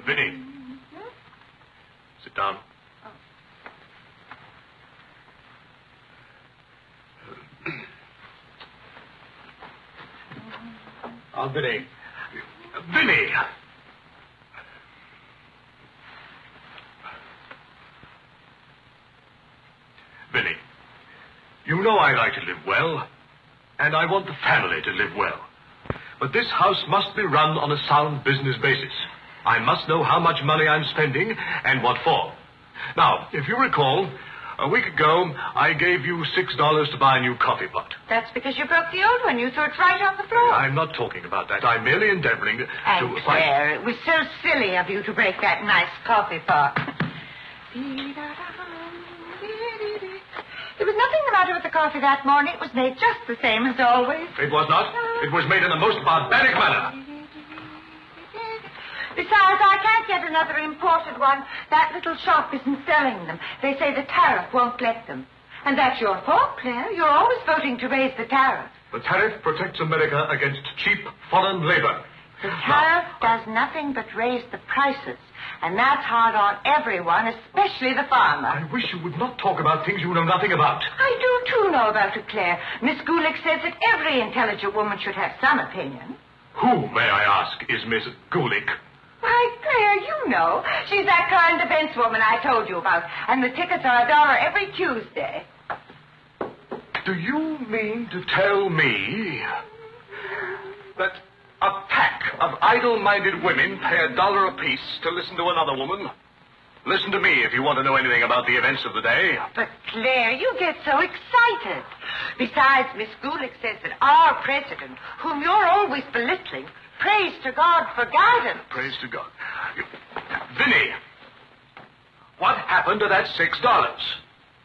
Vinny. Sit down. Oh, Vinny. Vinny! Vinny, you know I like to live well, and I want the family to live well. But this house must be run on a sound business basis. I must know how much money I'm spending and what for. Now, if you recall, a week ago, I gave you $6 to buy a new coffee pot. That's because you broke the old one. You threw it right on the floor. I'm not talking about that. I'm merely endeavoring to... And Claire, it was so silly of you to break that nice coffee pot. There was nothing the matter with the coffee that morning. It was made just the same as always. It was not. It was made in the most barbaric manner. Besides, I can't get another imported one. That little shop isn't selling them. They say the tariff won't let them. And that's your fault, Claire. You're always voting to raise the tariff. The tariff protects America against cheap foreign labor. The tariff does nothing but raise the prices. And that's hard on everyone, especially the farmer. I wish you would not talk about things you know nothing about. I do, too, know about it, Claire. Miss Gulick says that every intelligent woman should have some opinion. Who, may I ask, is Miss Gulick? Why, Claire, you know. She's that current events woman I told you about. And the tickets are $1 every Tuesday. Do you mean to tell me that a pack of idle-minded women pay $1 apiece to listen to another woman? Listen to me if you want to know anything about the events of the day. But, Claire, you get so excited. Besides, Miss Gulick says that our president, whom you're always belittling, prays to God for guidance. Praise to God. Vinny, what happened to that $6?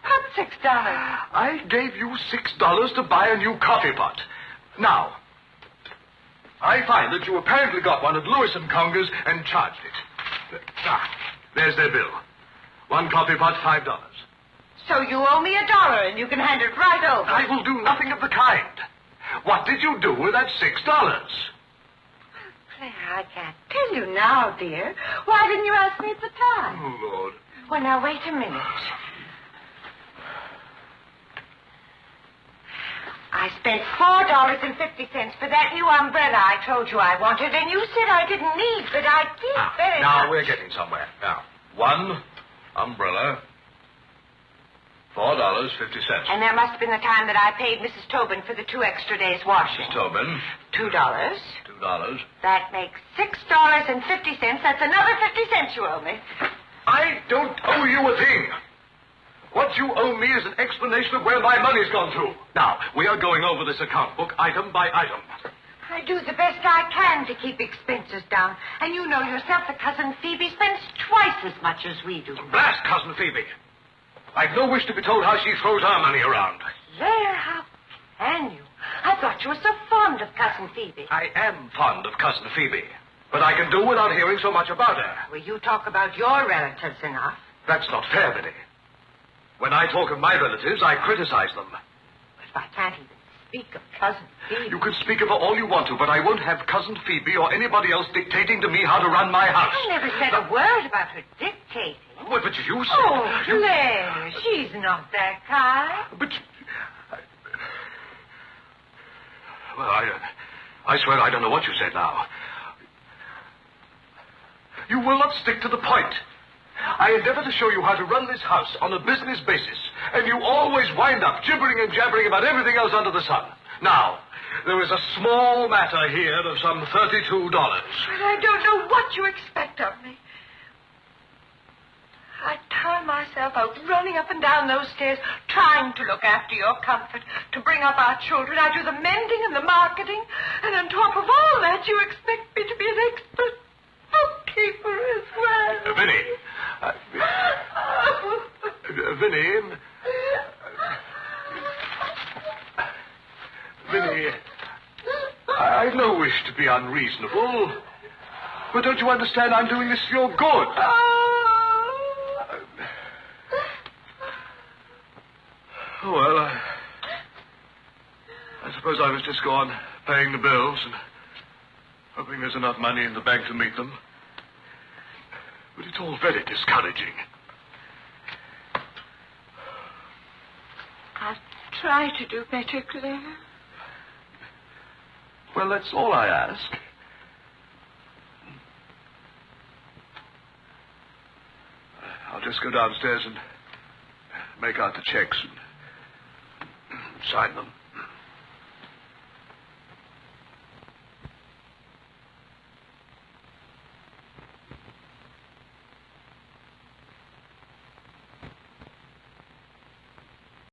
What $6? I gave you $6 to buy a new coffee pot. Now, I find that you apparently got one at Lewis & Conger's and charged it. There's their bill. One coffee pot, $5. So you owe me $1 and you can hand it right over. I will do nothing of the kind. What did you do with that $6? Claire, I can't tell you now, dear. Why didn't you ask me at the time? Oh, Lord. Well, now, wait a minute. I spent $4.50 for that new umbrella I told you I wanted, and you said I didn't need, but I did very much. Now we're getting somewhere. Now, one umbrella, $4.50. And there must have been the time that I paid Mrs. Tobin for the 2 extra days washing. Mrs. Tobin. $2. $2. That makes $6.50. That's another 50 cents you owe me. I don't owe you a thing. What you owe me is an explanation of where my money's gone through. Now, we are going over this account book item by item. I do the best I can to keep expenses down. And you know yourself that Cousin Phoebe spends twice as much as we do. Blast Cousin Phoebe. I've no wish to be told how she throws our money around. Claire, how can you? I thought you were so fond of Cousin Phoebe. I am fond of Cousin Phoebe, but I can do without hearing so much about her. Well, you talk about your relatives enough. That's not fair, Vinny. When I talk of my relatives, I criticize them. But I can't even speak of Cousin Phoebe. You can speak of her all you want to, but I won't have Cousin Phoebe or anybody else dictating to me how to run my house. I never said a word about her dictating. Well, but you said... Oh, Claire, she's not that kind. But... Well, I swear I don't know what you said now. You will not stick to the point. I endeavor to show you how to run this house on a business basis, and you always wind up gibbering and jabbering about everything else under the sun. Now, there is a small matter here of some $32. But I don't know what you expect of me. I tire myself out running up and down those stairs, trying to look after your comfort, to bring up our children. I do the mending and the marketing, and on top of all that, you expect me to be an expert bookkeeper as well. Vinny. Vinny. Vinny. I've no wish to be unreasonable, but don't you understand I'm doing this for your good? Well, I suppose suppose I must just go on paying the bills and hoping there's enough money in the bank to meet them. But it's all very discouraging. I'll try to do better, Claire. Well, that's all I ask. I'll just go downstairs and make out the checks and sign them.